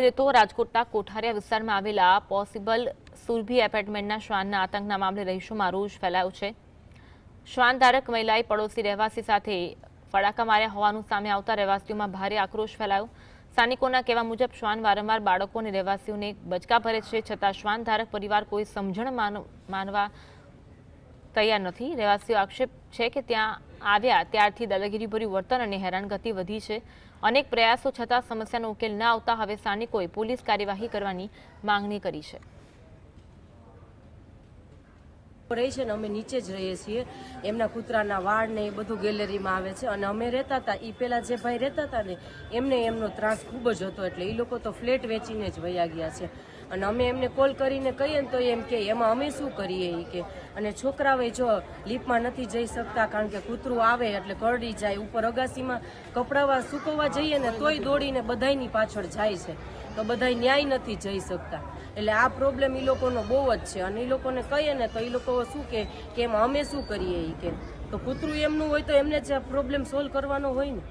કરીએ તો રાજકોટના કોઠારિયા વિસ્તારમાં આવેલા પોસિબલ સુરભી એપાર્ટમેન્ટના શ્વાનના આતંકના મામલે રહીશોમાં રોષ ફેલાયો છે। શ્વાનધારક મહિલાએ પડોશી રહેવાસી સાથે ફડાકા માર્યા હોવાનું સામે આવતા રહેવાસીઓમાં ભારે આક્રોશ ફેલાયો। સ્થાનિકોના કહેવા મુજબ શ્વાન વારંવાર બાળકો અને રહેવાસીઓને બચકા ભરે છે, છતાં શ્વાનધારક પરિવાર કોઈ સમજણ માનવા તૈયાર નથી। રહેવાસીઓ આક્ષેપ છે કે ત્યાં આવ્યા ત્યારથી દાદાગીરીભર્યું વર્તન અને હેરાનગતિ વધી છે। અનેક પ્રયાસો છતાં સમસ્યાનો ઉકેલ ન આવતા હવે સ્થાનિકોએ પોલીસ કાર્યવાહી કરવાની માંગણી કરી છે। અમે નીચે જ રહીએ છીએ, એમના કૂતરાના વાળ ને એ બધું ગેલેરીમાં આવે છે અને અમે રહેતા હતા એ પેલા જે ભાઈ રહેતા હતા ને એમને એમનો ત્રાસ ખૂબ જ હતો, એટલે એ લોકો તો ફ્લેટ વેચીને જ વયા ગયા છે અને અમે એમને કોલ કરીને કહીએ ને તો એમ કે એમાં અમે શું કરીએ એ કે। અને છોકરાઓ જો લીપમાં નથી જઈ શકતા કારણ કે કૂતરું આવે એટલે કરડી જાય, ઉપર અગાસીમાં કપડાં સૂકવવા જઈએ ને તોય દોડીને બધાયની પાછળ જાય છે, તો બધાય ન્યાય નથી જઈ શકતા। એટલે આ પ્રોબ્લેમ એ લોકોનો બહુ જ છે અને એ લોકોને કહીએ ને તો એ લોકો શું કે એમાં અમે શું કરીએ એ કે, તો કૂતરું એમનું હોય તો એમને જ પ્રોબ્લેમ સોલ્વ કરવાનો હોય ને।